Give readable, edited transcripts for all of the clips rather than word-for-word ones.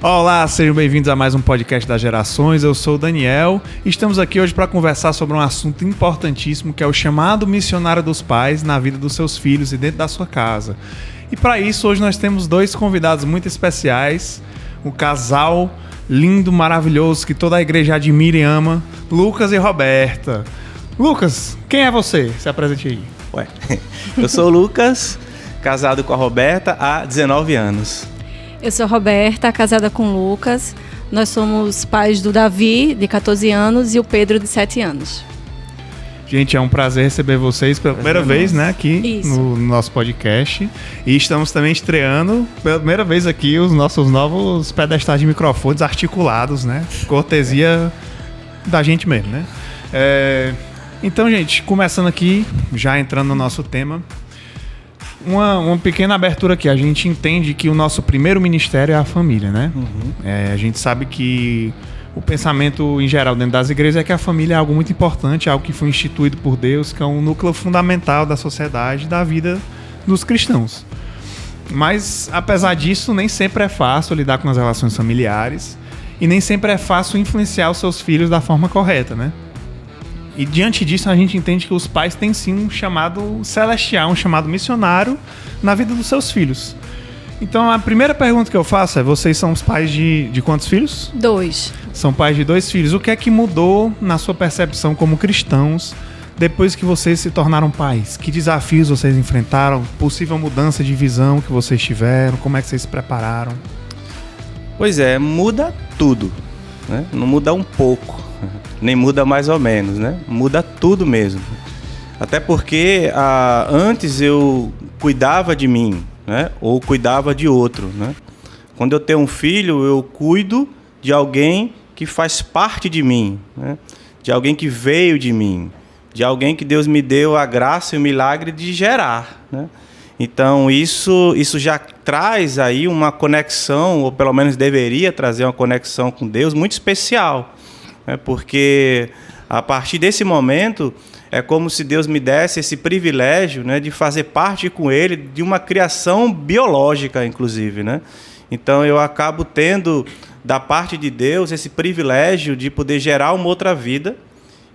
Olá, sejam bem-vindos a mais um podcast das Gerações. Eu sou o Daniel e estamos aqui hoje para conversar sobre um assunto importantíssimo que é o chamado missionário dos pais na vida dos seus filhos e dentro da sua casa. E para isso, hoje nós temos dois convidados muito especiais, um casal lindo, maravilhoso, que toda a igreja admira e ama, Lucas e Roberta. Lucas, quem é você? Se apresente aí. Eu sou o Lucas, casado com a Roberta há 19 anos. Eu sou a Roberta, casada com o Lucas. Nós somos pais do Davi, de 14 anos, e o Pedro, de 7 anos. Gente, é um prazer receber vocês pela primeira vez, né, aqui no nosso podcast. E estamos também estreando pela primeira vez aqui os nossos novos pedestais de microfones articulados, né? Cortesia da gente mesmo, né? Então, gente, começando aqui, já entrando no nosso tema, uma pequena abertura aqui. A gente entende que o nosso primeiro ministério é a família, né? A gente sabe que o pensamento em geral dentro das igrejas é que a família é algo muito importante, algo que foi instituído por Deus, que é um núcleo fundamental da sociedade, da vida dos cristãos. Mas, apesar disso, nem sempre é fácil lidar com as relações familiares e nem sempre é fácil influenciar os seus filhos da forma correta, né? E diante disso a gente entende que os pais têm sim um chamado celestial, um chamado missionário na vida dos seus filhos. Então a primeira pergunta que eu faço é: vocês são os pais de quantos filhos? 2. São pais de 2 filhos. O que é que mudou na sua percepção como cristãos depois que vocês se tornaram pais? Que desafios vocês enfrentaram? Possível mudança de visão que vocês tiveram? Como é que vocês se prepararam? Pois é, muda tudo, né? Não muda um pouco, nem muda mais ou menos, né? Muda tudo mesmo. Até porque antes eu cuidava de mim, né? Ou cuidava de outro, né? Quando eu tenho um filho, eu cuido de alguém que faz parte de mim, né? De alguém que veio de mim, de alguém que Deus me deu a graça e o milagre de gerar, né? Então isso já traz aí uma conexão, ou pelo menos deveria trazer uma conexão com Deus muito especial, né? Porque a partir desse momento é como se Deus me desse esse privilégio, né, de fazer parte com Ele de uma criação biológica, inclusive, né? Então eu acabo tendo da parte de Deus esse privilégio de poder gerar uma outra vida,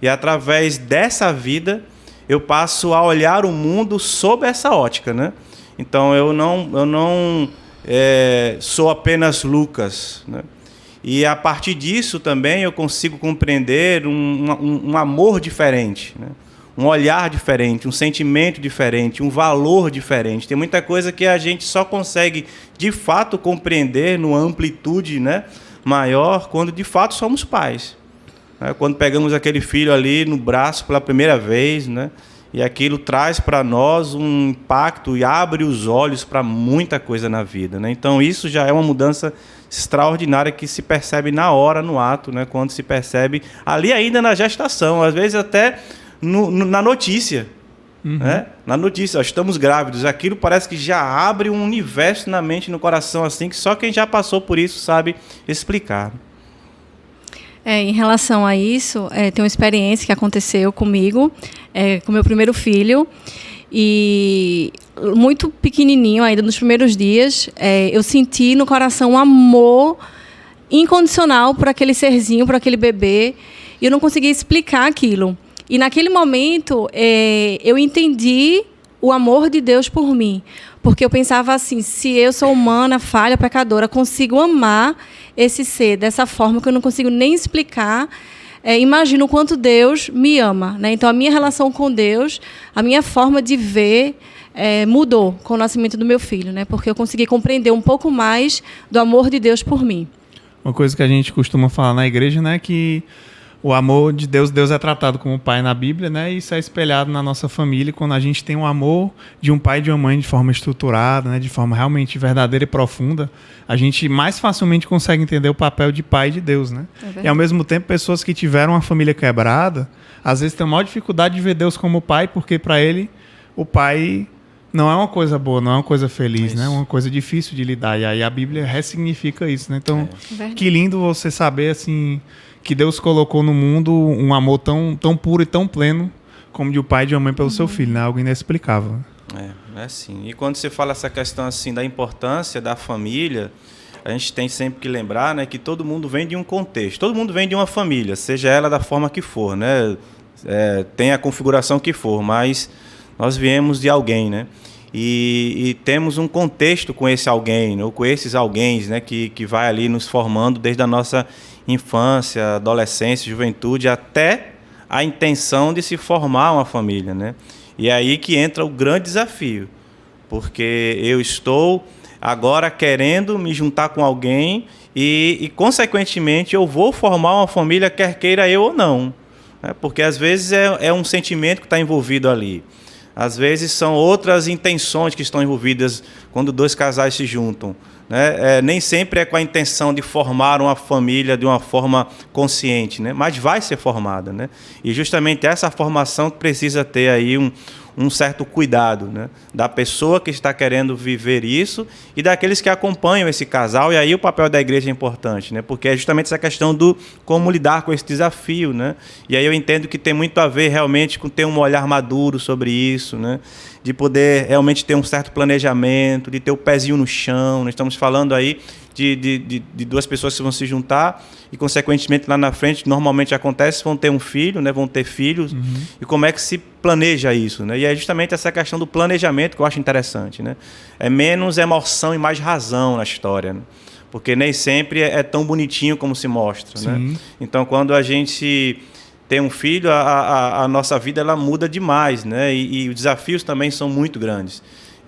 e através dessa vida eu passo a olhar o mundo sob essa ótica, né? Então eu não sou apenas Lucas, né? E a partir disso também eu consigo compreender um amor diferente, né? Um olhar diferente, um sentimento diferente, um valor diferente. Tem muita coisa que a gente só consegue de fato compreender numa amplitude, né, maior quando de fato somos pais. Quando pegamos aquele filho ali no braço pela primeira vez, né, e aquilo traz para nós um impacto e abre os olhos para muita coisa na vida, né? Então isso já é uma mudança extraordinária que se percebe na hora, no ato, né, quando se percebe ali ainda na gestação, às vezes até na notícia. Né? Na notícia, estamos grávidos, aquilo parece que já abre um universo na mente e no coração, assim, que só quem já passou por isso sabe explicar. Em relação a isso, tem uma experiência que aconteceu comigo, com meu primeiro filho, e muito pequenininho, ainda nos primeiros dias, eu senti no coração um amor incondicional por aquele serzinho, por aquele bebê, e eu não conseguia explicar aquilo. E naquele momento eu entendi o amor de Deus por mim, porque eu pensava assim: se eu sou humana, falha, pecadora, consigo amar esse ser dessa forma que eu não consigo nem explicar, imagino o quanto Deus me ama, né? Então a minha relação com Deus, a minha forma de ver mudou com o nascimento do meu filho, né? Porque eu consegui compreender um pouco mais do amor de Deus por mim. Uma coisa que a gente costuma falar na igreja, né, que o amor de Deus é tratado como pai na Bíblia, né? E isso é espelhado na nossa família quando a gente tem um amor de um pai e de uma mãe de forma estruturada, né? De forma realmente verdadeira e profunda. A gente mais facilmente consegue entender o papel de pai de Deus, né? E ao mesmo tempo, pessoas que tiveram uma família quebrada, às vezes têm a maior dificuldade de ver Deus como pai, porque para ele o pai não é uma coisa boa, não é uma coisa feliz, né? É uma coisa difícil de lidar. E aí a Bíblia ressignifica isso, né? Então, que lindo você saber, assim, que Deus colocou no mundo um amor tão puro e tão pleno como de um pai e de uma mãe pelo seu filho, né? Algo inexplicável. É assim. E quando você fala essa questão assim da importância da família, a gente tem sempre que lembrar, né, que todo mundo vem de um contexto, todo mundo vem de uma família, seja ela da forma que for, né? Tem a configuração que for, mas nós viemos de alguém, né? E temos um contexto com esse alguém, né, ou com esses alguém, né, que vai ali nos formando desde a nossa infância, adolescência, juventude, até a intenção de se formar uma família, né? E é aí que entra o grande desafio, porque eu estou agora querendo me juntar com alguém e consequentemente, eu vou formar uma família, quer queira eu ou não, né? Porque às vezes é um sentimento que está envolvido ali. Às vezes são outras intenções que estão envolvidas quando dois casais se juntam, né? Nem sempre é com a intenção de formar uma família de uma forma consciente, né? Mas vai ser formada, né? E justamente essa formação precisa ter aí um certo cuidado, né, da pessoa que está querendo viver isso e daqueles que acompanham esse casal. E aí o papel da igreja é importante, né, porque é justamente essa questão do como lidar com esse desafio, né? E aí eu entendo que tem muito a ver realmente com ter um olhar maduro sobre isso, né, de poder realmente ter um certo planejamento, de ter o pezinho no chão. Nós estamos falando aí de duas pessoas que vão se juntar e, consequentemente, lá na frente, normalmente acontece, vão ter um filho, né, vão ter filhos. E como é que se planeja isso, né? E é justamente essa questão do planejamento que eu acho interessante, né? É menos emoção e mais razão na história, né? Porque nem sempre é tão bonitinho como se mostra, né? Então, quando a gente tem um filho, a nossa vida ela muda demais, né? E os desafios também são muito grandes.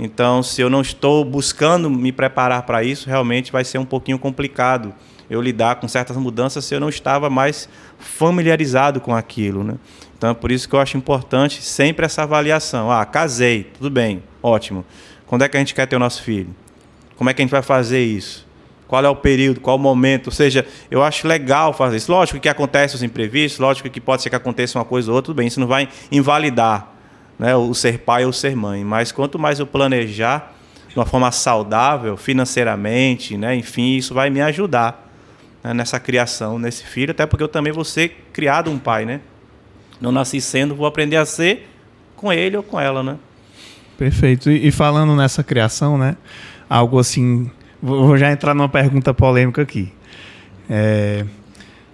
Então, se eu não estou buscando me preparar para isso, realmente vai ser um pouquinho complicado eu lidar com certas mudanças se eu não estava mais familiarizado com aquilo, né? Então, é por isso que eu acho importante sempre essa avaliação. Casei, tudo bem, ótimo. Quando é que a gente quer ter o nosso filho? Como é que a gente vai fazer isso? Qual é o período, qual o momento? Ou seja, eu acho legal fazer isso. Lógico que acontecem os imprevistos, lógico que pode ser que aconteça uma coisa ou outra, tudo bem, isso não vai invalidar, né, o ser pai ou ser mãe, mas quanto mais eu planejar de uma forma saudável, financeiramente, né, enfim, isso vai me ajudar, né, nessa criação, nesse filho, até porque eu também vou ser criado um pai, né? Não nasci sendo, vou aprender a ser com ele ou com ela, né? Perfeito. E falando nessa criação, né, algo assim, vou já entrar numa pergunta polêmica aqui.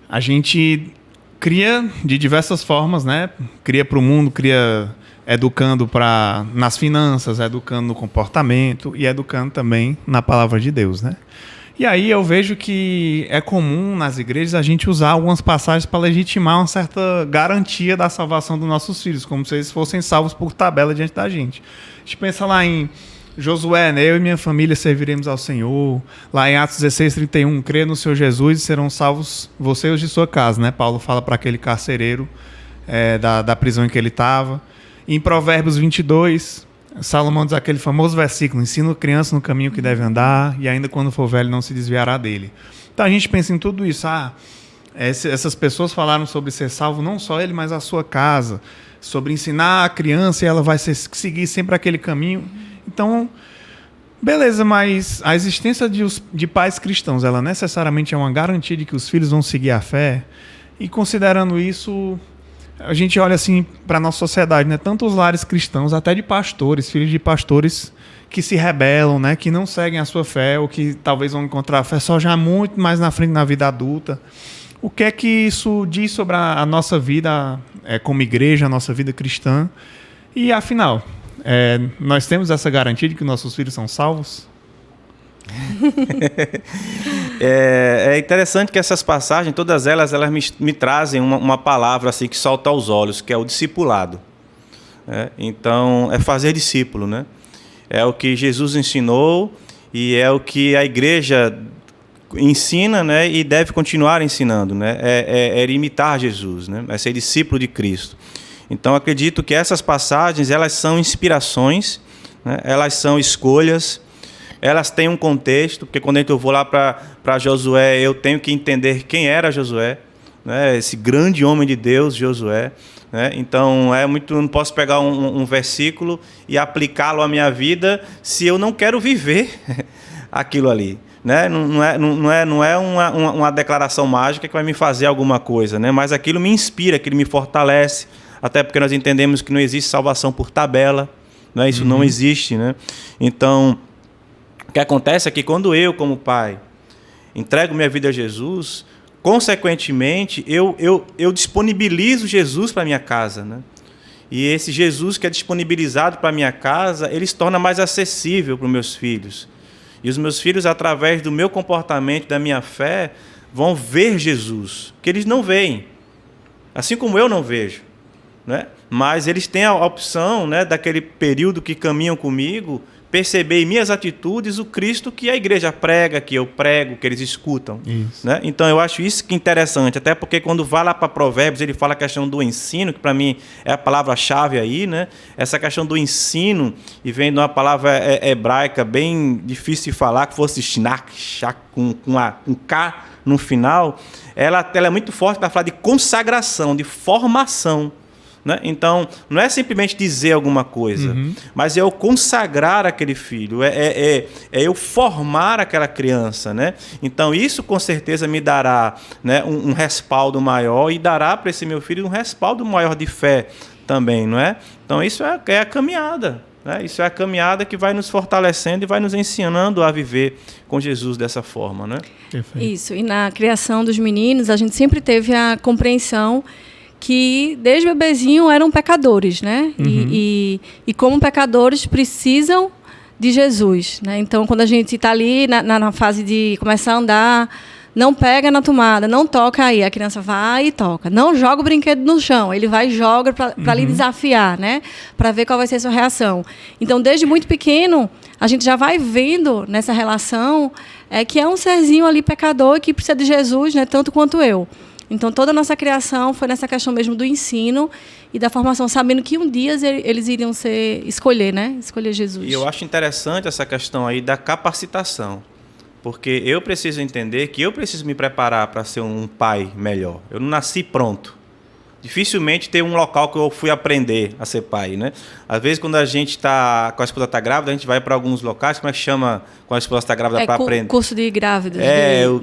A gente cria de diversas formas, né? Cria para o mundo, cria educando nas finanças, educando no comportamento e educando também na palavra de Deus, né? E aí eu vejo que é comum nas igrejas a gente usar algumas passagens para legitimar uma certa garantia da salvação dos nossos filhos, como se eles fossem salvos por tabela diante da gente. A gente pensa lá em Josué, né? Eu e minha família serviremos ao Senhor. Lá em Atos 16:31, crê no Senhor Jesus e serão salvos você e os de sua casa, né? Paulo fala para aquele carcereiro da prisão em que ele estava. Em Provérbios 22, Salomão diz aquele famoso versículo: ensina a criança no caminho que deve andar e ainda quando for velho não se desviará dele. Então a gente pensa em tudo isso. Essas pessoas falaram sobre ser salvo, não só ele, mas a sua casa, sobre ensinar a criança e ela vai seguir sempre aquele caminho. Então, beleza, mas a existência de pais cristãos, ela necessariamente é uma garantia de que os filhos vão seguir a fé. E considerando isso, a gente olha assim para a nossa sociedade, né? Tanto os lares cristãos, até de pastores, filhos de pastores que se rebelam, né? Que não seguem a sua fé, ou que talvez vão encontrar a fé só já muito mais na frente na vida adulta. O que é que isso diz sobre a nossa vida como igreja, a nossa vida cristã? E afinal, nós temos essa garantia de que nossos filhos são salvos? É interessante que essas passagens, todas elas me trazem uma palavra assim que salta aos olhos, que é o discipulado. Então, é fazer discípulo, né? É o que Jesus ensinou e é o que a igreja ensina, né? E deve continuar ensinando, né? É imitar Jesus, né? É ser discípulo de Cristo. Então, acredito que essas passagens, elas são inspirações, né? Elas são escolhas, elas têm um contexto, porque quando eu vou lá para Josué, eu tenho que entender quem era Josué, né? Esse grande homem de Deus, Josué, né? Então, não posso pegar um versículo e aplicá-lo à minha vida se eu não quero viver aquilo ali. Né? Não é uma declaração mágica que vai me fazer alguma coisa, né? Mas aquilo me inspira, aquilo me fortalece, até porque nós entendemos que não existe salvação por tabela, né? Isso não existe, né? Então, o que acontece é que quando eu, como pai, entrego minha vida a Jesus, consequentemente, eu disponibilizo Jesus para minha casa, né? E esse Jesus que é disponibilizado para minha casa, ele se torna mais acessível para os meus filhos. E os meus filhos, através do meu comportamento, da minha fé, vão ver Jesus, que eles não veem, assim como eu não vejo, né? Mas eles têm a opção, né, daquele período que caminham comigo, perceber em minhas atitudes o Cristo que a igreja prega, que eu prego, que eles escutam. Né? Então, eu acho isso que é interessante, até porque quando vai lá para Provérbios, ele fala a questão do ensino, que para mim é a palavra-chave aí, né? Essa questão do ensino, e vem de uma palavra hebraica bem difícil de falar, que fosse shnak, com K no final, ela é muito forte para falar de consagração, de formação. Né? Então, não é simplesmente dizer alguma coisa, mas é eu consagrar aquele filho, é eu formar aquela criança. Né? Então, isso com certeza me dará, né, um respaldo maior e dará para esse meu filho um respaldo maior de fé também. Não é? Então, isso é a caminhada. Né? Isso é a caminhada que vai nos fortalecendo e vai nos ensinando a viver com Jesus dessa forma. Né? Isso, e na criação dos meninos, a gente sempre teve a compreensão que desde bebezinho eram pecadores, né? E como pecadores precisam de Jesus, né? Então, quando a gente está ali na fase de começar a andar, não pega na tomada, não toca aí, a criança vai e toca. Não joga o brinquedo no chão, ele vai e joga para lhe desafiar, né? Para ver qual vai ser a sua reação. Então, desde muito pequeno, a gente já vai vendo nessa relação que é um serzinho ali pecador que precisa de Jesus, né? Tanto quanto eu. Então, toda a nossa criação foi nessa questão mesmo do ensino e da formação, sabendo que um dia eles iriam escolher, né? Escolher Jesus. E eu acho interessante essa questão aí da capacitação, porque eu preciso entender que eu preciso me preparar para ser um pai melhor. Eu não nasci pronto. Dificilmente tem um local que eu fui aprender a ser pai, né? Às vezes, quando a gente está com a esposa está grávida, a gente vai para alguns locais, como é que chama quando a esposa está grávida para aprender? Curso de grávidas.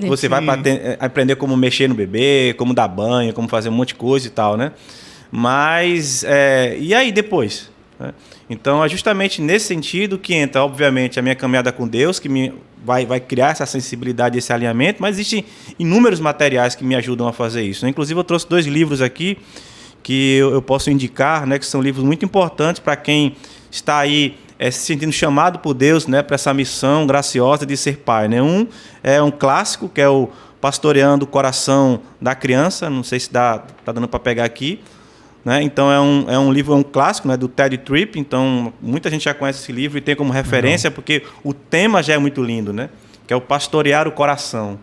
Você vai para aprender como mexer no bebê, como dar banho, como fazer um monte de coisa e tal, né? Mas, e aí depois? Né? Então, é justamente nesse sentido que entra, obviamente, a minha caminhada com Deus, que vai criar essa sensibilidade, esse alinhamento, mas existem inúmeros materiais que me ajudam a fazer isso. Inclusive, eu trouxe 2 livros aqui que eu posso indicar, né, que são livros muito importantes para quem está aí se sentindo chamado por Deus, né, para essa missão graciosa de ser pai. Né? Um é um clássico, que é o Pastoreando o Coração da Criança, não sei se está dando para pegar aqui. Né? Então, é um livro, um clássico, né, do Tedd Tripp. Então, muita gente já conhece esse livro e tem como referência, porque o tema já é muito lindo, né? Que é o pastorear o coração.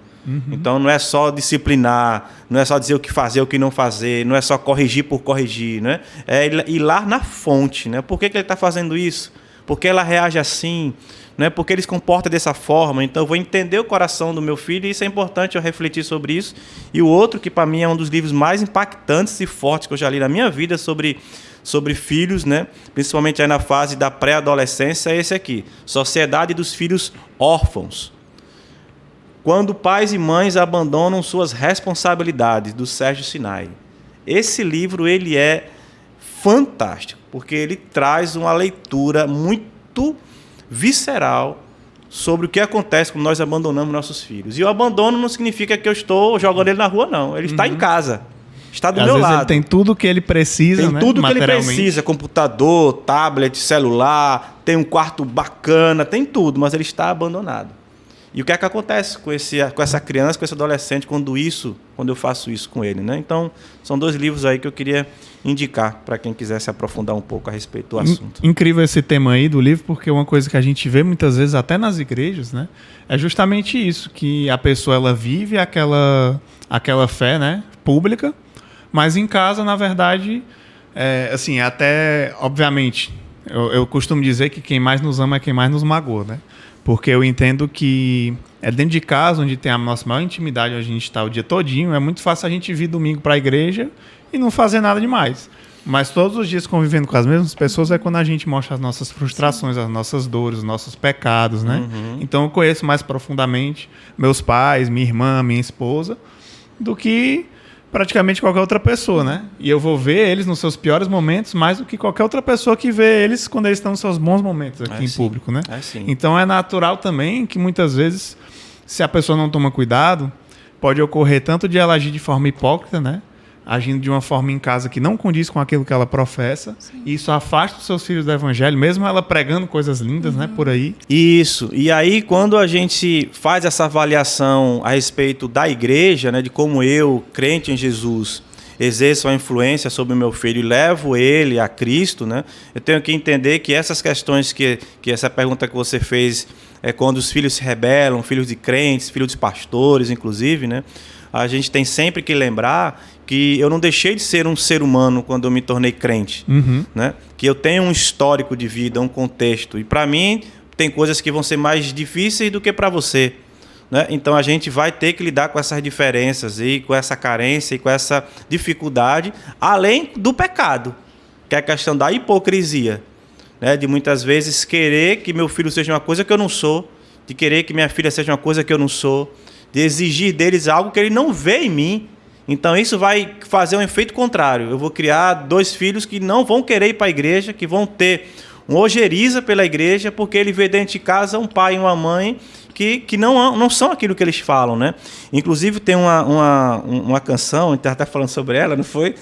Então, não é só disciplinar, não é só dizer o que fazer, o que não fazer, não é só corrigir por corrigir, né? É ir lá na fonte. Né? Por que ele está fazendo isso? Por que ela reage assim? Né? Por que ele se comporta dessa forma? Então, eu vou entender o coração do meu filho e isso é importante eu refletir sobre isso. E o outro, que para mim é um dos livros mais impactantes e fortes que eu já li na minha vida sobre filhos, né? Principalmente aí na fase da pré-adolescência, é esse aqui, Sociedade dos Filhos Órfãos. Quando pais e mães abandonam suas responsabilidades, do Sérgio Sinai. Esse livro ele é fantástico, porque ele traz uma leitura muito visceral sobre o que acontece quando nós abandonamos nossos filhos. E o abandono não significa que eu estou jogando ele na rua, não. Ele está em casa. Está do meu lado. Ele tem tudo que ele precisa, tem tudo que ele precisa. Computador, tablet, celular, tem um quarto bacana, tem tudo, mas ele está abandonado. E o que é que acontece com essa criança, com esse adolescente, quando eu faço isso com ele, né? Então, são 2 livros aí que eu queria indicar para quem quiser se aprofundar um pouco a respeito do assunto. Incrível esse tema aí do livro, porque uma coisa que a gente vê muitas vezes, até nas igrejas, né? É justamente isso, que a pessoa ela vive aquela fé, né, pública, mas em casa, na verdade, assim, até, obviamente, eu costumo dizer que quem mais nos ama é quem mais nos magoa, né? Porque eu entendo que é dentro de casa, onde tem a nossa maior intimidade, onde a gente está o dia todinho, é muito fácil a gente vir domingo para a igreja e não fazer nada demais. Mas todos os dias convivendo com as mesmas pessoas é quando a gente mostra as nossas frustrações, as nossas dores, os nossos pecados, né? Então eu conheço mais profundamente meus pais, minha irmã, minha esposa, do que praticamente qualquer outra pessoa, né? E eu vou ver eles nos seus piores momentos mais do que qualquer outra pessoa que vê eles quando eles estão nos seus bons momentos aqui em público, né? Então é natural também que muitas vezes se a pessoa não toma cuidado, pode ocorrer tanto de ela agir de forma hipócrita, né? Agindo de uma forma em casa que não condiz com aquilo que ela professa. Sim. E isso afasta os seus filhos do evangelho, mesmo ela pregando coisas lindas, né, por aí. Isso. E aí, quando a gente faz essa avaliação a respeito da igreja, né, de como eu, crente em Jesus, exerço a influência sobre o meu filho e levo ele a Cristo, né, eu tenho que entender que essas questões que essa pergunta que você fez é quando os filhos se rebelam, filhos de crentes, filhos de pastores, inclusive, né, a gente tem sempre que lembrar que eu não deixei de ser um ser humano quando eu me tornei crente, né? Que eu tenho um histórico de vida, um contexto. E para mim, tem coisas que vão ser mais difíceis do que para você, né? Então a gente vai ter que lidar com essas diferenças e com essa carência e com essa dificuldade, além do pecado, que é a questão da hipocrisia, né? De muitas vezes querer que meu filho seja uma coisa que eu não sou, de querer que minha filha seja uma coisa que eu não sou, de exigir deles algo que ele não vê em mim. Então isso vai fazer um efeito contrário. Eu vou criar 2 filhos que não vão querer ir para a igreja, que vão ter uma ojeriza pela igreja, porque ele vê dentro de casa um pai e uma mãe que não são aquilo que eles falam, né? Inclusive tem uma canção, a gente estava até falando sobre ela, não foi?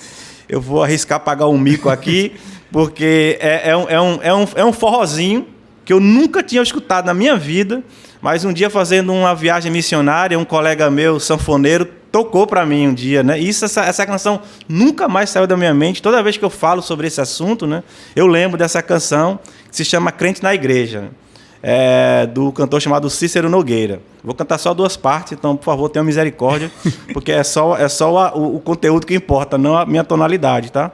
Eu vou arriscar pagar um mico aqui, porque é um forrozinho que eu nunca tinha escutado na minha vida, mas um dia fazendo uma viagem missionária, um colega meu, sanfoneiro, tocou para mim um dia, né? E essa canção nunca mais saiu da minha mente. Toda vez que eu falo sobre esse assunto, né, eu lembro dessa canção que se chama Crente na Igreja, né? Do cantor chamado Cícero Nogueira. Vou cantar só 2 partes, então, por favor, tenha misericórdia, porque é só o conteúdo que importa, não a minha tonalidade, tá?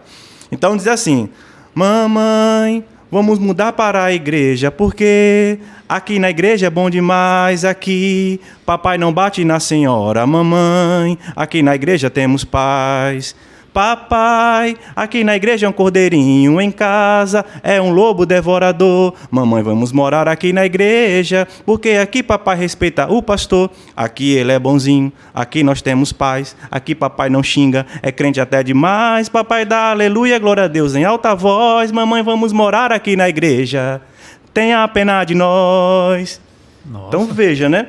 Então diz assim: mamãe, vamos mudar para a igreja, porque aqui na igreja é bom demais, aqui papai não bate na senhora, mamãe, aqui na igreja temos paz. Papai, aqui na igreja é um cordeirinho, em casa é um lobo devorador. Mamãe, vamos morar aqui na igreja, porque aqui papai respeita o pastor. Aqui ele é bonzinho, aqui nós temos paz. Aqui papai não xinga, é crente até demais. Papai dá aleluia, glória a Deus em alta voz. Mamãe, vamos morar aqui na igreja, tenha pena de nós. Nossa. Então veja, né?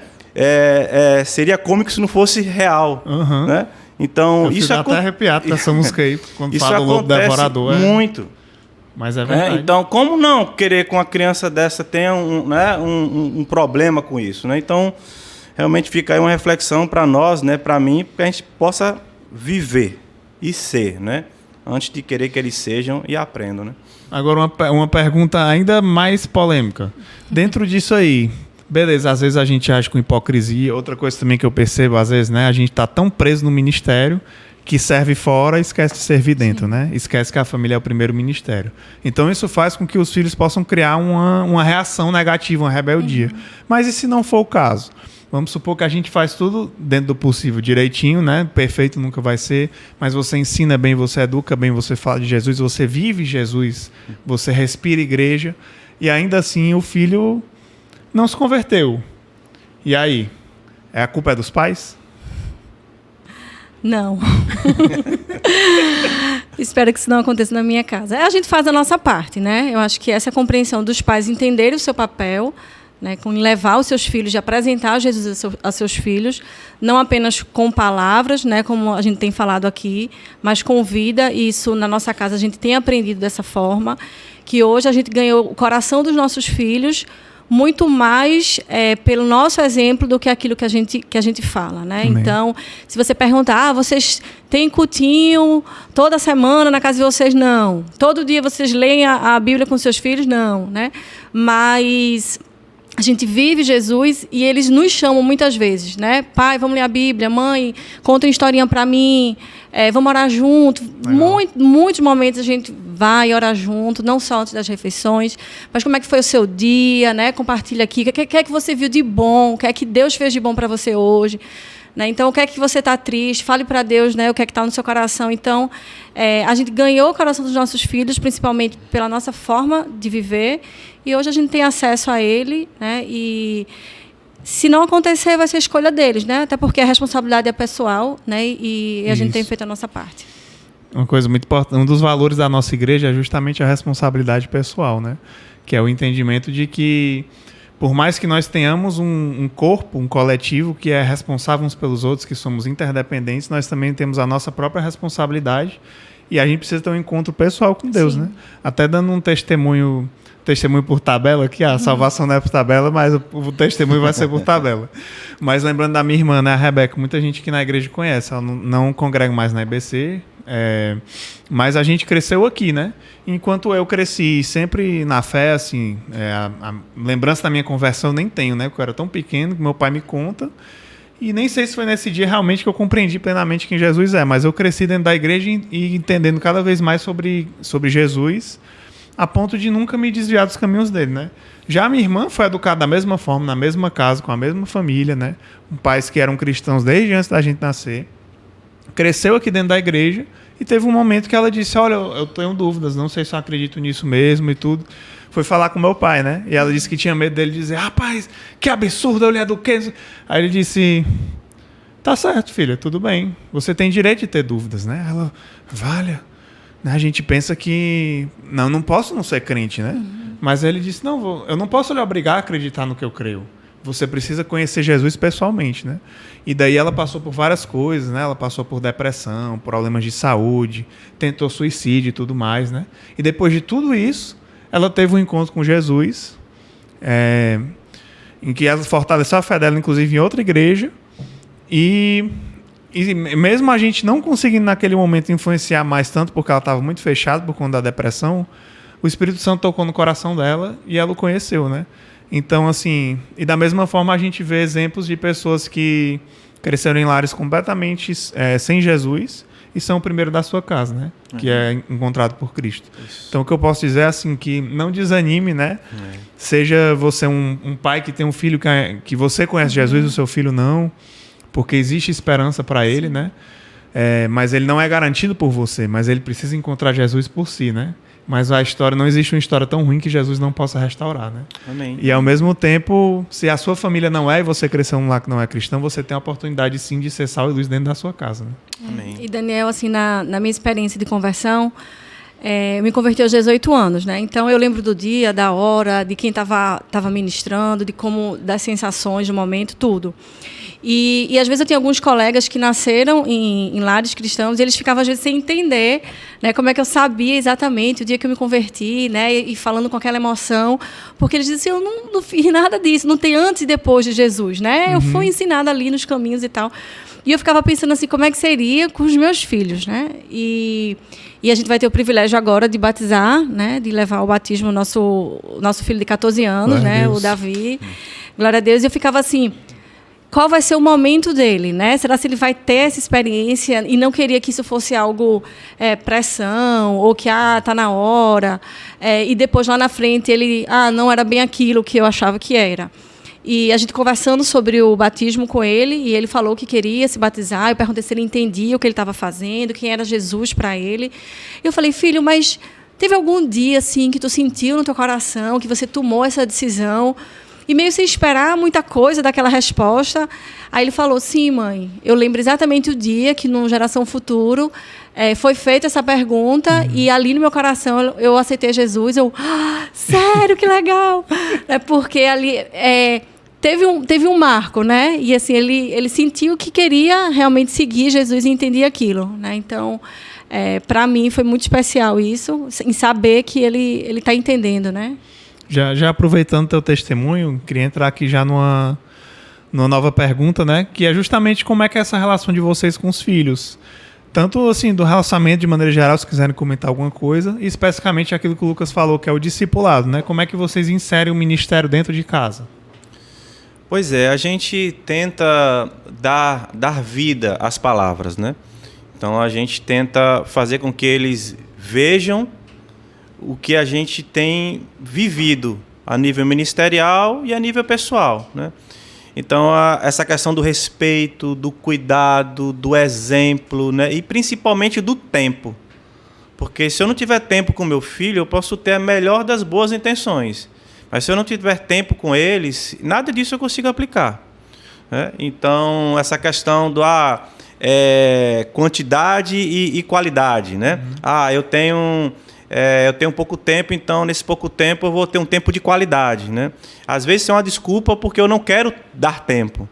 Seria cômico se não fosse real, né? Então, isso até arrepiado com essa música aí, quando fala do lobo devorador. Muito. Mas é verdade. Então, como não querer que uma criança dessa tenha um problema com isso, né? Então, realmente fica aí uma reflexão para nós, né? Para mim, para que a gente possa viver e ser, né? Antes de querer que eles sejam e aprendam, né? Agora, uma pergunta ainda mais polêmica. Dentro disso aí, beleza, às vezes a gente age com hipocrisia. Outra coisa também que eu percebo, às vezes, né? A gente tá tão preso no ministério que serve fora e esquece de servir dentro, né? Esquece que a família é o primeiro ministério. Então isso faz com que os filhos possam criar uma reação negativa, uma rebeldia. Mas e se não for o caso? Vamos supor que a gente faz tudo dentro do possível, direitinho, né? Perfeito nunca vai ser, mas você ensina bem, você educa bem, você fala de Jesus, você vive Jesus, você respira igreja, e ainda assim o filho não se converteu. E aí? A culpa é dos pais? Não. Espero que isso não aconteça na minha casa. A gente faz a nossa parte, né? Eu acho que essa compreensão dos pais entenderem o seu papel, né, com levar os seus filhos, de apresentar Jesus a seus filhos, não apenas com palavras, né, como a gente tem falado aqui, mas com vida. E isso, na nossa casa, a gente tem aprendido dessa forma, que hoje a gente ganhou o coração dos nossos filhos muito mais pelo nosso exemplo do que aquilo que a gente fala, né? Amém. Então, se você perguntar, vocês têm cultinho toda semana na casa de vocês? Não. Todo dia vocês leem a Bíblia com seus filhos? Não, né? Mas a gente vive Jesus e eles nos chamam muitas vezes, né? Pai, vamos ler a Bíblia. Mãe, conta uma historinha para mim. Vamos orar junto. Muitos momentos a gente vai orar junto, não só antes das refeições, mas como é que foi o seu dia, né? Compartilha aqui. O que é que você viu de bom? O que é que Deus fez de bom para você hoje? Né? Então, o que é que você está triste? Fale para Deus, né, o que é que está no seu coração. Então, a gente ganhou o coração dos nossos filhos, principalmente pela nossa forma de viver, e hoje a gente tem acesso a ele, né? E se não acontecer, vai ser a escolha deles, né? Até porque a responsabilidade é pessoal, né? E a gente tem feito a nossa parte. Uma coisa muito importante, um dos valores da nossa igreja é justamente a responsabilidade pessoal, né? Que é o entendimento de que por mais que nós tenhamos um corpo, um coletivo que é responsável uns pelos outros, que somos interdependentes, nós também temos a nossa própria responsabilidade e a gente precisa ter um encontro pessoal com Deus, né? Até dando um testemunho por tabela aqui, a salvação não é por tabela, mas o testemunho vai ser por tabela. Mas lembrando da minha irmã, né, a Rebeca, muita gente que na igreja conhece, ela não congrega mais na IBC, mas a gente cresceu aqui, né? Enquanto eu cresci sempre na fé, assim, a lembrança da minha conversão eu nem tenho, né? Porque eu era tão pequeno que meu pai me conta. E nem sei se foi nesse dia realmente que eu compreendi plenamente quem Jesus é, mas eu cresci dentro da igreja e entendendo cada vez mais sobre Jesus, a ponto de nunca me desviar dos caminhos dele, né? Já minha irmã foi educada da mesma forma, na mesma casa, com a mesma família, né? Pais que eram cristãos desde antes da gente nascer. Cresceu aqui dentro da igreja e teve um momento que ela disse, olha, eu tenho dúvidas, não sei se eu acredito nisso mesmo e tudo. Foi falar com meu pai, né? E ela disse que tinha medo dele dizer, rapaz, que absurdo, eu do quê? Aí ele disse, tá certo, filha, tudo bem. Você tem direito de ter dúvidas, né? Ela, valha. A gente pensa que, não posso não ser crente, né? Mas ele disse, não, eu não posso lhe obrigar a acreditar no que eu creio. Você precisa conhecer Jesus pessoalmente, né? E daí ela passou por várias coisas, né? Ela passou por depressão, problemas de saúde, tentou suicídio e tudo mais, né? E depois de tudo isso, ela teve um encontro com Jesus, em que ela fortaleceu a fé dela, inclusive, em outra igreja. E mesmo a gente não conseguindo, naquele momento, influenciar mais tanto, porque ela estava muito fechada por conta da depressão, o Espírito Santo tocou no coração dela e ela o conheceu, né? Então, assim, e da mesma forma a gente vê exemplos de pessoas que cresceram em lares completamente sem Jesus e são o primeiro da sua casa, né? Que é encontrado por Cristo. Isso. Então, o que eu posso dizer é assim, que não desanime, né? Seja você um pai que tem um filho que você conhece Jesus, o seu filho não, porque existe esperança para ele, né? Mas ele não é garantido por você, mas ele precisa encontrar Jesus por si, né? Mas não existe uma história tão ruim que Jesus não possa restaurar, né? Amém. E ao mesmo tempo, se a sua família não é e você cresceu num lar que não é cristão, você tem a oportunidade sim de ser sal e luz dentro da sua casa, né? Amém. E Daniel, assim, na minha experiência de conversão, eu me converti aos 18 anos, né? Então eu lembro do dia, da hora, de quem estava ministrando, das sensações do momento, tudo. E às vezes eu tinha alguns colegas que nasceram em lares cristãos e eles ficavam às vezes sem entender, né, como é que eu sabia exatamente o dia que eu me converti, né, e falando com aquela emoção, porque eles diziam, eu não fiz nada disso, não tem antes e depois de Jesus, né? Eu fui ensinada ali nos caminhos e tal. E eu ficava pensando assim, como é que seria com os meus filhos, né? E a gente vai ter o privilégio agora de batizar, né, de levar ao batismo o nosso filho de 14 anos, né, o Davi. Glória a Deus. E eu ficava assim, qual vai ser o momento dele, né? Será que ele vai ter essa experiência e não queria que isso fosse algo pressão ou que tá na hora e depois lá na frente ele não era bem aquilo que eu achava que era. E a gente conversando sobre o batismo com ele e ele falou que queria se batizar. Eu perguntei se ele entendia o que ele estava fazendo, quem era Jesus para ele. Eu falei, filho, mas teve algum dia assim que tu sentiu no teu coração que você tomou essa decisão? E meio sem esperar muita coisa daquela resposta. Aí ele falou, sim, mãe, eu lembro exatamente o dia que no Geração Futuro foi feita essa pergunta e ali no meu coração eu aceitei Jesus. Sério, que legal! Porque ali teve um marco, né? E assim, ele sentiu que queria realmente seguir Jesus e entendia aquilo, né? Então, para mim foi muito especial isso, em saber que ele está entendendo, né? Já aproveitando teu testemunho, queria entrar aqui já numa nova pergunta, né? Que é justamente como é que é essa relação de vocês com os filhos. Tanto assim, do relacionamento de maneira geral, se quiserem comentar alguma coisa, e especificamente aquilo que o Lucas falou, que é o discipulado, né? Como é que vocês inserem o ministério dentro de casa? Pois é, a gente tenta dar vida às palavras, né? Então a gente tenta fazer com que eles vejam o que a gente tem vivido a nível ministerial e a nível pessoal, né? Então, essa questão do respeito, do cuidado, do exemplo, né? E principalmente do tempo. Porque se eu não tiver tempo com meu filho, eu posso ter a melhor das boas intenções. Mas se eu não tiver tempo com eles, nada disso eu consigo aplicar, né? Então, essa questão do quantidade e qualidade, né? Eu tenho eu tenho pouco tempo, então nesse pouco tempo eu vou ter um tempo de qualidade, né? Às vezes isso é uma desculpa porque eu não quero dar tempo,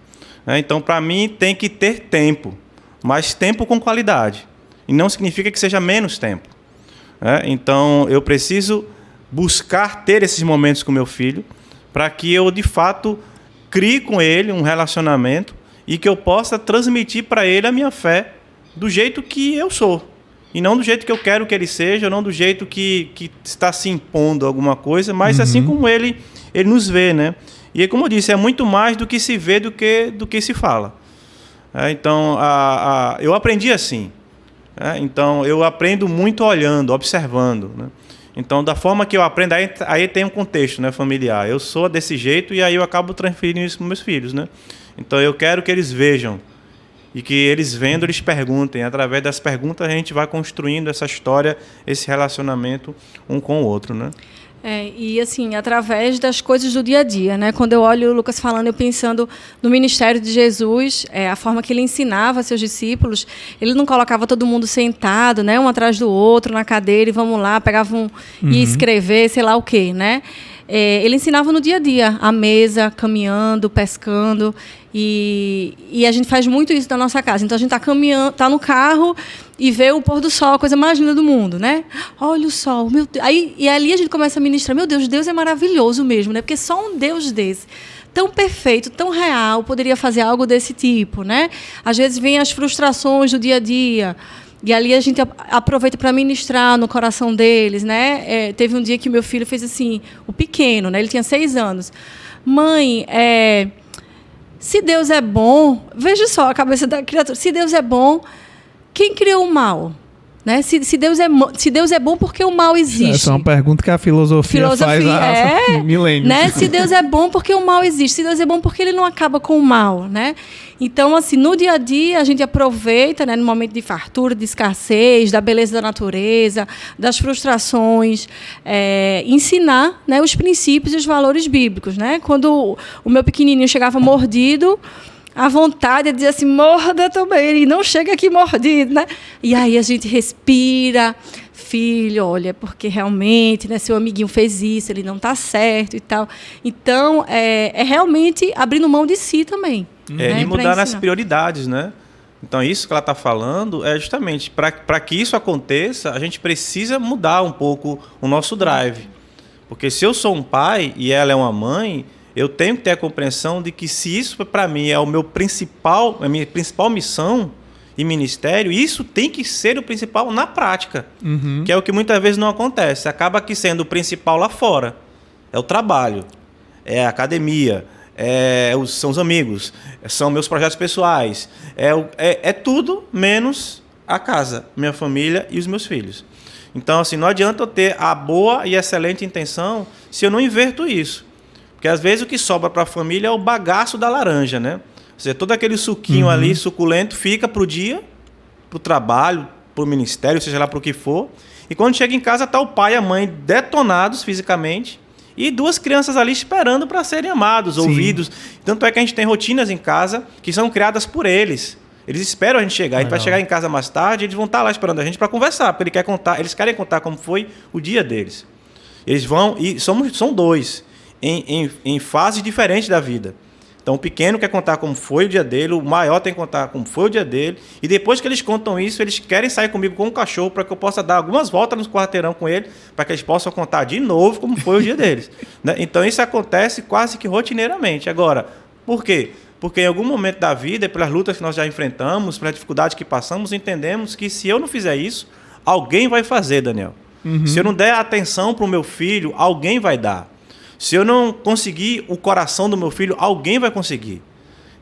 né? Então, para mim, tem que ter tempo, mas tempo com qualidade. E não significa que seja menos tempo, né? Então, eu preciso buscar ter esses momentos com meu filho para que eu, de fato, crie com ele um relacionamento e que eu possa transmitir para ele a minha fé do jeito que eu sou. E não do jeito que eu quero que ele seja, não do jeito que está se impondo alguma coisa, mas assim como ele nos vê, né? E como eu disse, é muito mais do que se vê do que se fala. Então, eu aprendi assim. Então, eu aprendo muito olhando, observando, né? Então, da forma que eu aprendo, aí tem um contexto, né, familiar. Eu sou desse jeito e aí eu acabo transferindo isso para meus filhos, né? Então, eu quero que eles vejam. E que eles vendo, eles perguntem. Através das perguntas, a gente vai construindo essa história, esse relacionamento um com o outro, né? E assim, através das coisas do dia a dia, né? Quando eu olho o Lucas falando, eu pensando no ministério de Jesus, a forma que ele ensinava seus discípulos, ele não colocava todo mundo sentado, né? Um atrás do outro, na cadeira, e vamos lá, pegavam e escrever, sei lá o quê, né? Ele ensinava no dia a dia, à mesa, caminhando, pescando, e a gente faz muito isso na nossa casa. Então, a gente está caminhando, está no carro e vê o pôr do sol, a coisa mais linda do mundo, né? Olha o sol, meu Deus. E ali a gente começa a ministrar, meu Deus, Deus é maravilhoso mesmo, né? Porque só um Deus desse, tão perfeito, tão real, poderia fazer algo desse tipo, né? Às vezes vem as frustrações do dia a dia, e ali a gente aproveita para ministrar no coração deles, né? Teve um dia que meu filho fez assim, o pequeno, né? Ele tinha 6 anos. Mãe, se Deus é bom, veja só a cabeça da criatura. Se Deus é bom, quem criou o mal? Né? Se Deus é bom, por que o mal existe? Essa é uma pergunta que a filosofia faz há milênios. Né? Se Deus é bom, por que o mal existe? Se Deus é bom, por que ele não acaba com o mal? Né? Então, assim, no dia a dia, a gente aproveita, né, no momento de fartura, de escassez, da beleza da natureza, das frustrações, ensinar, né, os princípios e os valores bíblicos. Né? Quando o meu pequenininho chegava mordido, a vontade é dizer assim, morda também, ele não chega aqui mordido, né? E aí a gente respira, filho, olha, porque realmente, né, seu amiguinho fez isso, ele não está certo e tal. Então, é realmente abrindo mão de si também. Né, e mudar as prioridades, né? Então, isso que ela está falando é justamente, para que isso aconteça, a gente precisa mudar um pouco o nosso drive. Porque se eu sou um pai e ela é uma mãe, eu tenho que ter a compreensão de que se isso para mim é a minha principal missão e ministério, isso tem que ser o principal na prática, que é o que muitas vezes não acontece. Acaba que sendo o principal lá fora. É o trabalho, é a academia, são os amigos, são meus projetos pessoais, é tudo menos a casa, minha família e os meus filhos. Então, assim, não adianta eu ter a boa e excelente intenção se eu não inverto isso. Porque, às vezes, o que sobra para a família é o bagaço da laranja, né? Ou seja, todo aquele suquinho ali, suculento, fica para o dia, para o trabalho, para o ministério, seja lá para o que for. E quando chega em casa, está o pai e a mãe detonados fisicamente e 2 crianças ali esperando para serem amados, ouvidos. Tanto é que a gente tem rotinas em casa que são criadas por eles. Eles esperam a gente chegar. A gente vai chegar em casa mais tarde, eles vão estar lá esperando a gente para conversar, porque eles querem contar como foi o dia deles. Eles vão, e são 2. Em fases diferentes da vida. Então, o pequeno quer contar como foi o dia dele, o maior tem que contar como foi o dia dele, e depois que eles contam isso, eles querem sair comigo com o cachorro para que eu possa dar algumas voltas no quarteirão com ele, para que eles possam contar de novo como foi o dia deles. Né? Então, isso acontece quase que rotineiramente. Agora, por quê? Porque em algum momento da vida, pelas lutas que nós já enfrentamos, pelas dificuldades que passamos, entendemos que se eu não fizer isso, alguém vai fazer, Daniel. Se eu não der atenção para o meu filho, alguém vai dar. Se eu não conseguir o coração do meu filho, alguém vai conseguir.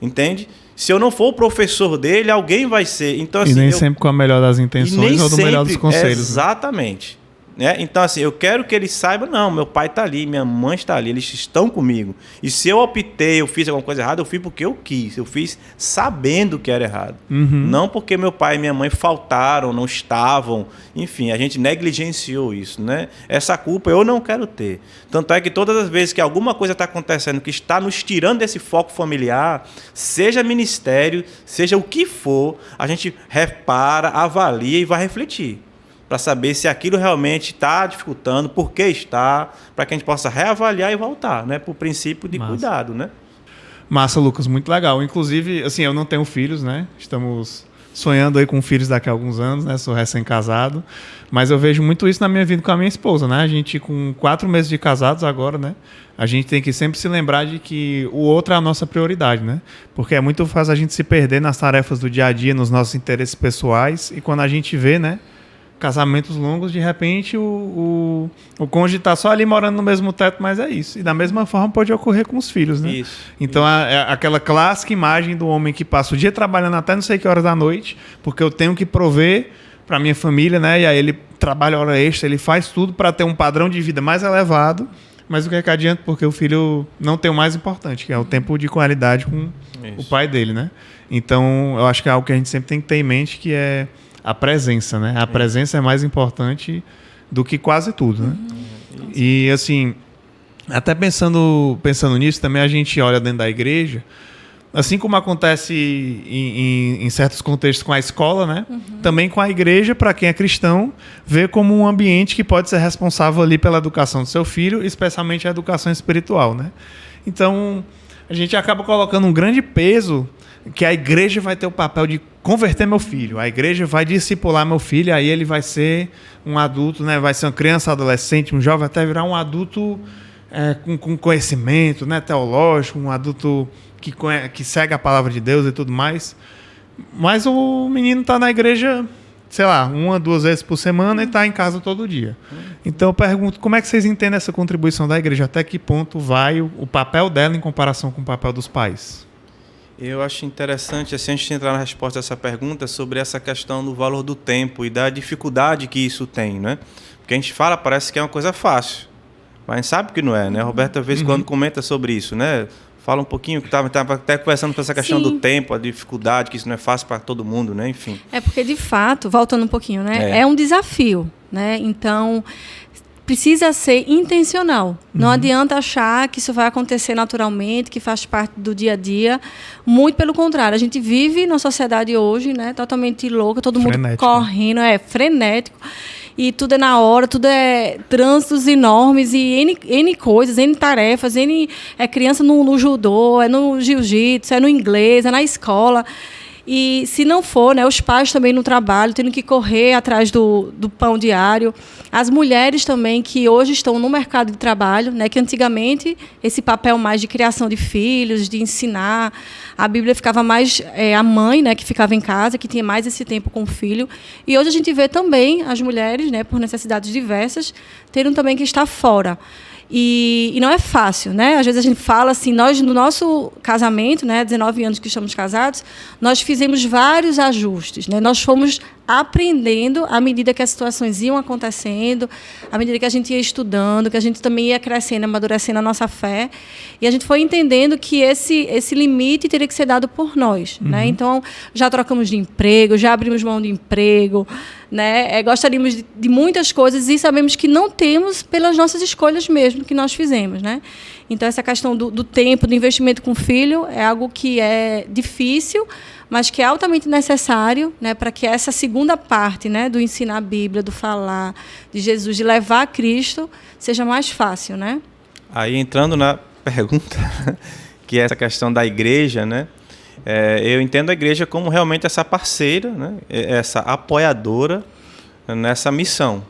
Entende? Se eu não for o professor dele, alguém vai ser. Então, assim, e nem sempre com a melhor das intenções ou do melhor dos conselhos. Exatamente. Né? Então, assim, eu quero que eles saibam, não, meu pai está ali, minha mãe está ali, eles estão comigo. E se eu optei, eu fiz alguma coisa errada, eu fiz porque eu quis. Eu fiz sabendo que era errado. Não porque meu pai e minha mãe faltaram, não estavam. Enfim, a gente negligenciou isso, né? Essa culpa eu não quero ter. Tanto é que todas as vezes que alguma coisa está acontecendo que está nos tirando desse foco familiar, seja ministério, seja o que for, a gente repara, avalia e vai refletir. para saber se aquilo realmente está dificultando, por que está, para que a gente possa reavaliar e voltar, né, para o princípio de cuidado, né? Massa, Lucas, muito legal. Inclusive, assim, eu não tenho filhos, né? Estamos sonhando aí com filhos daqui a alguns anos, né? Sou recém-casado, mas eu vejo muito isso na minha vida com a minha esposa, né? A gente, com 4 meses de casados agora, né? A gente tem que sempre se lembrar de que o outro é a nossa prioridade, né? Porque é muito fácil a gente se perder nas tarefas do dia a dia, nos nossos interesses pessoais, e quando a gente vê, né? Casamentos longos, de repente o cônjuge está só ali morando no mesmo teto, mas é isso. E da mesma forma pode ocorrer com os filhos, né? Isso. Então é aquela clássica imagem do homem que passa o dia trabalhando até não sei que horas da noite, porque eu tenho que prover para minha família, né? E aí ele trabalha hora extra, ele faz tudo para ter um padrão de vida mais elevado, mas o que é que adianta? Porque o filho não tem o mais importante, que é o tempo de qualidade com o pai dele, né? Então eu acho que é algo que a gente sempre tem que ter em mente, que é a presença, né? A presença é mais importante do que quase tudo, né? E, assim, até pensando nisso, também a gente olha dentro da igreja, assim como acontece em certos contextos com a escola, né? Também com a igreja, para quem é cristão, vê como um ambiente que pode ser responsável ali pela educação do seu filho, especialmente a educação espiritual, né? Então, a gente acaba colocando um grande peso que a igreja vai ter o papel de converter meu filho, a igreja vai discipular meu filho, aí ele vai ser um adulto, né? Vai ser uma criança, adolescente, um jovem, até virar um adulto com conhecimento, né? Teológico, um adulto que segue a palavra de Deus e tudo mais. Mas o menino está na igreja, sei lá, 1, 2 vezes por semana e está em casa todo dia. Então eu pergunto, como é que vocês entendem essa contribuição da igreja? Até que ponto vai o papel dela em comparação com o papel dos pais? Eu acho interessante, assim, a gente entrar na resposta a essa pergunta sobre essa questão do valor do tempo e da dificuldade que isso tem, né? Porque a gente fala, parece que é uma coisa fácil, mas a gente sabe que não é, né? A Roberta, às vezes, quando comenta sobre isso, né? Fala um pouquinho, que estava até conversando com essa questão do tempo, a dificuldade, que isso não é fácil para todo mundo, né? Enfim. É porque, de fato, voltando um pouquinho, né? É um desafio, né? Então, precisa ser intencional. Não adianta achar que isso vai acontecer naturalmente, que faz parte do dia a dia. Muito pelo contrário. A gente vive numa sociedade hoje, né, totalmente louca, todo mundo correndo, frenético. E tudo é na hora, tudo é trânsitos enormes e N coisas, N tarefas, criança no judô, é no jiu-jitsu, é no inglês, é na escola. E se não for, né, os pais também no trabalho, tendo que correr atrás do pão diário. As mulheres também que hoje estão no mercado de trabalho, né, que antigamente esse papel mais de criação de filhos, de ensinar, a Bíblia ficava mais a mãe, né, que ficava em casa, que tinha mais esse tempo com o filho. E hoje a gente vê também as mulheres, né, por necessidades diversas, tendo também que estar fora. E não é fácil, né? Às vezes a gente fala assim, nós no nosso casamento, né, 19 anos que estamos casados, nós fizemos vários ajustes, né? Nós fomos aprendendo à medida que as situações iam acontecendo, à medida que a gente ia estudando, que a gente também ia crescendo, amadurecendo a nossa fé, e a gente foi entendendo que esse limite teria que ser dado por nós, né? Então, já trocamos de emprego, já abrimos mão de emprego, né? Gostaríamos de muitas coisas e sabemos que não temos pelas nossas escolhas mesmo que nós fizemos, né? Então, essa questão do tempo, do investimento com o filho é algo que é difícil, mas que é altamente necessário, né, para que essa segunda parte, né, do ensinar a Bíblia, do falar de Jesus, de levar a Cristo, seja mais fácil, né? Aí, entrando na pergunta, que é essa questão da igreja, né? Eu entendo a igreja como realmente essa parceira, né, essa apoiadora nessa missão,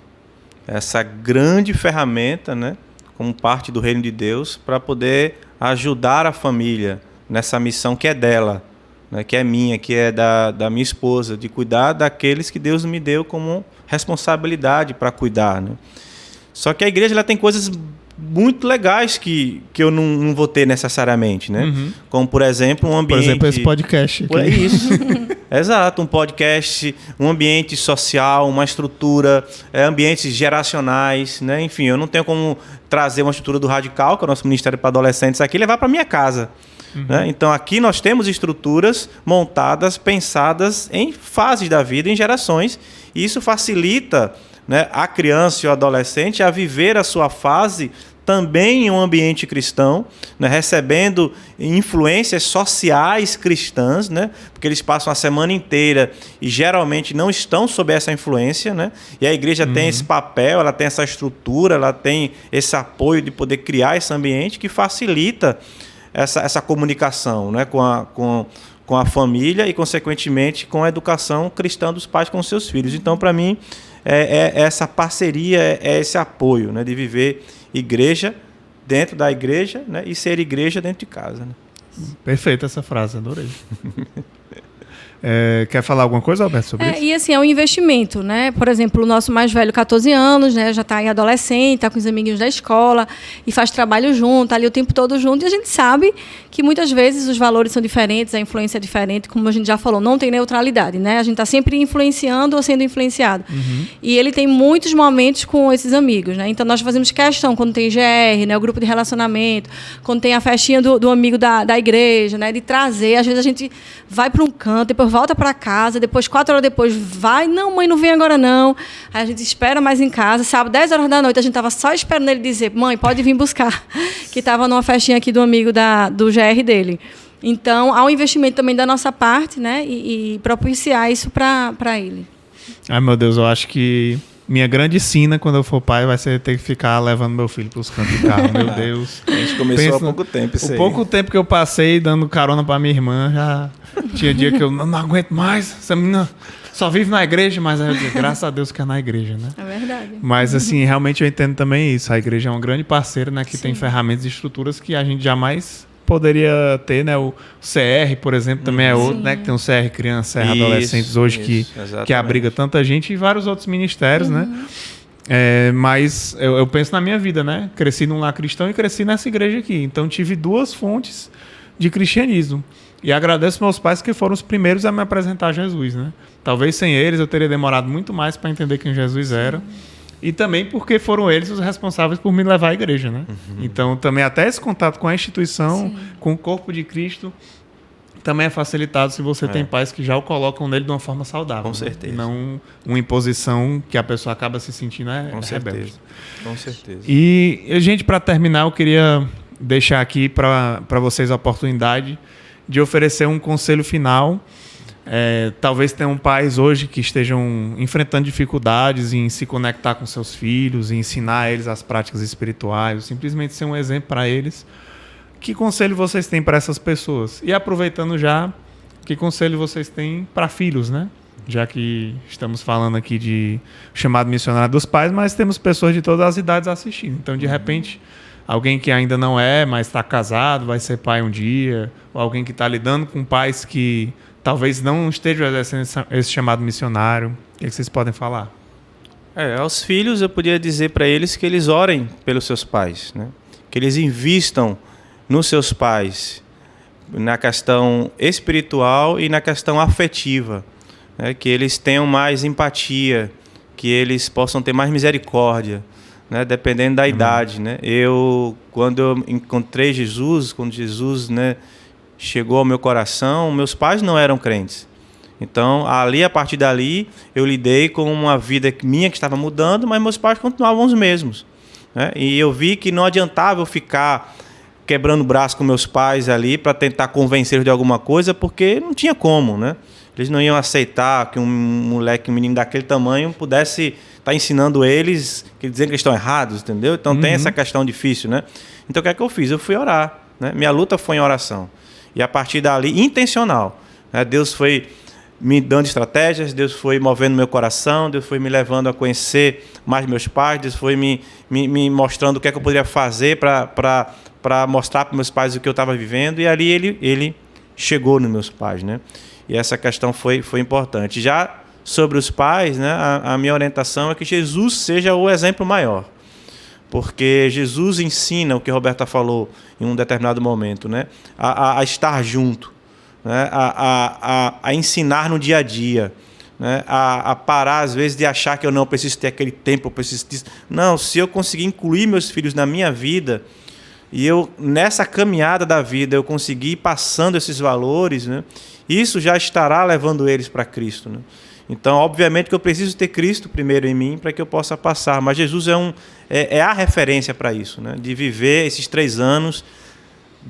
essa grande ferramenta, né, como parte do reino de Deus, para poder ajudar a família nessa missão que é dela, né, que é minha, que é da minha esposa, de cuidar daqueles que Deus me deu como responsabilidade para cuidar, né? Só que a igreja ela tem coisas muito legais que eu não vou ter necessariamente, né? Como, por exemplo, um ambiente... Por exemplo, esse podcast aqui. É isso. Exato, um podcast, um ambiente social, uma estrutura, ambientes geracionais, né? Enfim, eu não tenho como trazer uma estrutura do Radical, que é o nosso Ministério para Adolescentes aqui, e levar para minha casa. Né? Então, aqui nós temos estruturas montadas, pensadas em fases da vida, em gerações, e isso facilita, né, a criança e o adolescente a viver a sua fase também em um ambiente cristão, né, recebendo influências sociais cristãs, né, porque eles passam a semana inteira e geralmente não estão sob essa influência, né, e a igreja tem esse papel, ela tem essa estrutura, ela tem esse apoio de poder criar esse ambiente que facilita essa comunicação, né, com a família e, consequentemente, com a educação cristã dos pais com seus filhos. Então, para mim, essa parceria, esse apoio, né, de viver igreja dentro da igreja, né, e ser igreja dentro de casa. Né? Perfeita essa frase, adorei. Quer falar alguma coisa, Alberto, sobre isso? E assim, é um investimento, né? Por exemplo, o nosso mais velho, 14 anos, né? Já está em adolescente, está com os amiguinhos da escola e faz trabalho junto, tá ali o tempo todo junto. E a gente sabe que muitas vezes os valores são diferentes, a influência é diferente, como a gente já falou, não tem neutralidade, né? A gente está sempre influenciando ou sendo influenciado. E ele tem muitos momentos com esses amigos, né? Então, nós fazemos questão, quando tem GR, né? O grupo de relacionamento, quando tem a festinha do amigo da igreja, né? De trazer. Às vezes a gente vai para um canto, depois volta para casa, depois 4 horas depois vai, não, mãe, não vem agora não. Aí a gente espera mais em casa, sábado, 10 horas da noite, a gente estava só esperando ele dizer, mãe, pode vir buscar, que estava numa festinha aqui do amigo do GR dele. Então, há um investimento também da nossa parte, né, e propiciar isso para ele. Ai, meu Deus, eu acho que minha grande sina, quando eu for pai, vai ser ter que ficar levando meu filho para os cantos de carro. Meu Deus. A gente começou há pouco tempo isso aí. O pouco tempo que eu passei dando carona para minha irmã, já tinha dia que eu não aguento mais. Essa menina só vive na igreja, mas aí eu digo, graças a Deus que é na igreja, né? É verdade. Mas, assim, realmente eu entendo também isso. A igreja é uma grande parceira, né? Que tem ferramentas e estruturas que a gente jamais poderia ter, né? O CR, por exemplo, também é outro, né? Que tem o CR Criança, CR Adolescentes hoje que abriga tanta gente e vários outros ministérios, né? Mas eu penso na minha vida, né? Cresci num lar cristão e cresci nessa igreja aqui. Então tive 2 fontes de cristianismo. E agradeço meus pais que foram os primeiros a me apresentar a Jesus, né? Talvez sem eles eu teria demorado muito mais para entender quem Jesus era. E também porque foram eles os responsáveis por me levar à igreja, né? Então, também até esse contato com a instituição, com o corpo de Cristo, também é facilitado se você tem pais que já o colocam nele de uma forma saudável. Com certeza. Né? Não uma imposição que a pessoa acaba se sentindo rebelde. Com certeza. E, gente, para terminar, eu queria deixar aqui para vocês a oportunidade de oferecer um conselho final. Talvez tenham pais hoje que estejam enfrentando dificuldades em se conectar com seus filhos, em ensinar eles as práticas espirituais, simplesmente ser um exemplo para eles. Que conselho vocês têm para essas pessoas? E aproveitando já, que conselho vocês têm para filhos, né? Já que estamos falando aqui de chamado missionário dos pais, mas temos pessoas de todas as idades assistindo. Então, de repente, alguém que ainda não mas está casado, vai ser pai um dia, ou alguém que está lidando com pais que talvez não estejam exercendo esse chamado missionário. O que vocês podem falar? Aos filhos eu podia dizer para eles que eles orem pelos seus pais, né? Que eles invistam nos seus pais, na questão espiritual e na questão afetiva, né? Que eles tenham mais empatia, que eles possam ter mais misericórdia, né? Dependendo da idade, né? Quando eu encontrei Jesus, quando Jesus, né, chegou ao meu coração, meus pais não eram crentes. Então, a partir dali, eu lidei com uma vida minha que estava mudando, mas meus pais continuavam os mesmos, né? E eu vi que não adiantava eu ficar quebrando o braço com meus pais ali para tentar convencê-los de alguma coisa, porque não tinha como, né? Eles não iam aceitar que um menino daquele tamanho pudesse estar ensinando eles, dizendo que eles estão errados, entendeu? Então tem essa questão difícil, né? Então o que é que eu fiz? Eu fui orar, né? Minha luta foi em oração. E a partir dali, intencional, né? Deus foi me dando estratégias, Deus foi movendo meu coração, Deus foi me levando a conhecer mais meus pais, Deus foi me mostrando o que é que eu poderia fazer para mostrar para meus pais o que eu estava vivendo, e ali ele chegou nos meus pais, né? E essa questão foi importante. Já sobre os pais, né, a minha orientação é que Jesus seja o exemplo maior. Porque Jesus ensina o que a Roberta falou em um determinado momento, né? A estar junto, né? A ensinar no dia a dia, né? A parar, às vezes, de achar que eu não preciso ter aquele tempo, eu preciso disso. Não, se eu conseguir incluir meus filhos na minha vida, e eu, nessa caminhada da vida, eu conseguir ir passando esses valores, né? Isso já estará levando eles para Cristo, né? Então, obviamente que eu preciso ter Cristo primeiro em mim para que eu possa passar. Mas Jesus é a referência para isso, né? De viver esses 3 anos,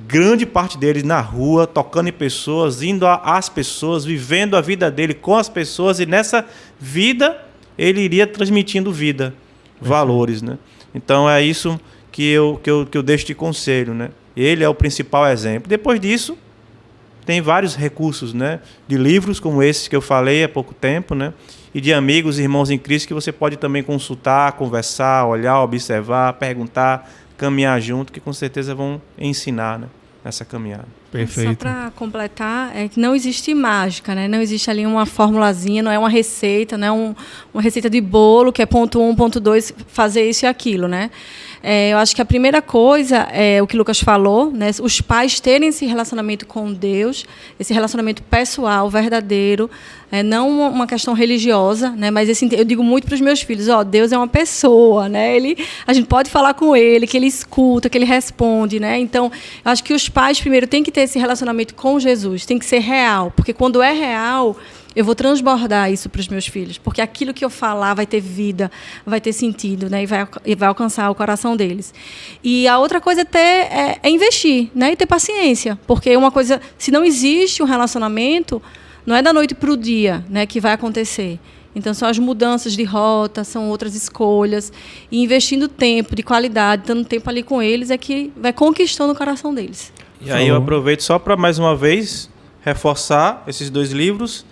grande parte deles na rua, tocando em pessoas, indo às pessoas, vivendo a vida dele com as pessoas. E nessa vida, ele iria transmitindo vida, valores, né? Então, é isso que eu deixo de conselho, né? Ele é o principal exemplo. Depois disso, tem vários recursos, né? De livros como esses que eu falei há pouco tempo, né? E de amigos e irmãos em Cristo que você pode também consultar, conversar, olhar, observar, perguntar, caminhar junto, que com certeza vão ensinar, né? Nessa caminhada. Perfeito. Só para completar, é que não existe mágica, né? Não existe ali uma formulazinha, não é uma receita, não é uma receita de bolo, que é ponto 1, ponto 2, fazer isso e aquilo, né? Eu acho que a primeira coisa é o que o Lucas falou, né? Os pais terem esse relacionamento com Deus, esse relacionamento pessoal, verdadeiro, não uma questão religiosa, né? Mas eu digo muito para os meus filhos, Deus é uma pessoa, né? A gente pode falar com ele, que ele escuta, que ele responde, né? Então, eu acho que os pais primeiro têm que ter esse relacionamento com Jesus, tem que ser real, porque quando é real, eu vou transbordar isso para os meus filhos, porque aquilo que eu falar vai ter vida, vai ter sentido, né? E vai alcançar o coração deles. E a outra coisa é investir, né? E ter paciência, porque uma coisa, se não existe um relacionamento, não é da noite para o dia, né, que vai acontecer. Então, são as mudanças de rota, são outras escolhas. E investindo tempo, de qualidade, dando tempo ali com eles, é que vai conquistando o coração deles. E aí eu aproveito só para, mais uma vez, reforçar esses 2 livros.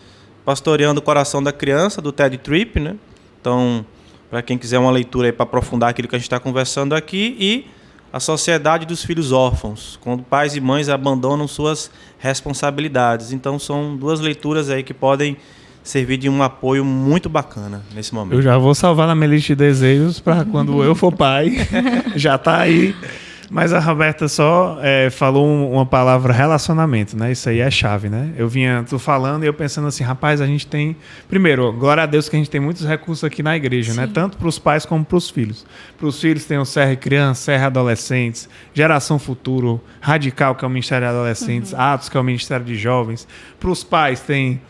Pastoreando o Coração da Criança, do Ted Tripp, né? Então, para quem quiser uma leitura aí para aprofundar aquilo que a gente está conversando aqui. E A Sociedade dos Filhos Órfãos, quando pais e mães abandonam suas responsabilidades. Então, são 2 leituras aí que podem servir de um apoio muito bacana nesse momento. Eu já vou salvar na minha lista de desejos para quando eu for pai. Já está aí. Mas a Roberta só falou uma palavra relacionamento, né? Isso aí é chave, né? Eu vinha falando e eu pensando assim, rapaz, a gente tem... Primeiro, glória a Deus que a gente tem muitos recursos aqui na igreja, né? Tanto para os pais como para os filhos. Para os filhos tem o CR Criança, CR Adolescentes, Geração Futuro, Radical, que é o Ministério de Adolescentes, Atos, que é o Ministério de Jovens. Para os pais tem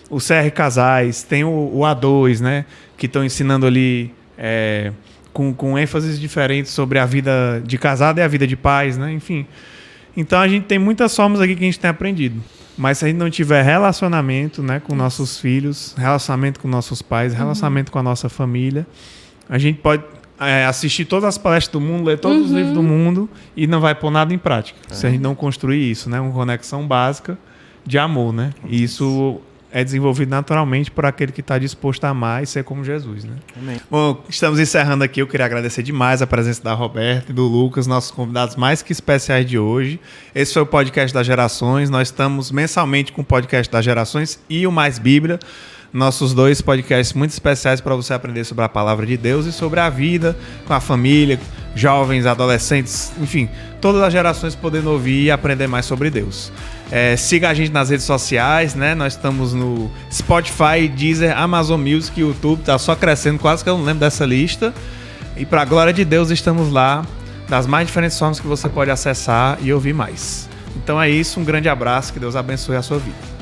o CR Casais, tem o A2, né? Que estão ensinando ali... Com ênfases diferentes sobre a vida de casado e a vida de pais, né? Enfim. Então, a gente tem muitas formas aqui que a gente tem aprendido. Mas se a gente não tiver relacionamento, né, com nossos filhos, relacionamento com nossos pais, relacionamento com a nossa família, a gente pode assistir todas as palestras do mundo, ler todos os livros do mundo e não vai pôr nada em prática. Se a gente não construir isso, né? Uma conexão básica de amor, né? E isso... é desenvolvido naturalmente por aquele que está disposto a amar e ser como Jesus, né? Amém. Bom, estamos encerrando aqui. Eu queria agradecer demais a presença da Roberta e do Lucas, nossos convidados mais que especiais de hoje. Esse foi o podcast das Gerações. Nós estamos mensalmente com o podcast das Gerações e o Mais Bíblia. Nossos 2 podcasts muito especiais para você aprender sobre a palavra de Deus e sobre a vida com a família, jovens, adolescentes, enfim, todas as gerações podendo ouvir e aprender mais sobre Deus. Siga a gente nas redes sociais, né? Nós estamos no Spotify, Deezer, Amazon Music, YouTube, tá só crescendo, quase que eu não lembro dessa lista. E para a glória de Deus estamos lá, das mais diferentes formas que você pode acessar e ouvir mais. Então é isso, um grande abraço, que Deus abençoe a sua vida.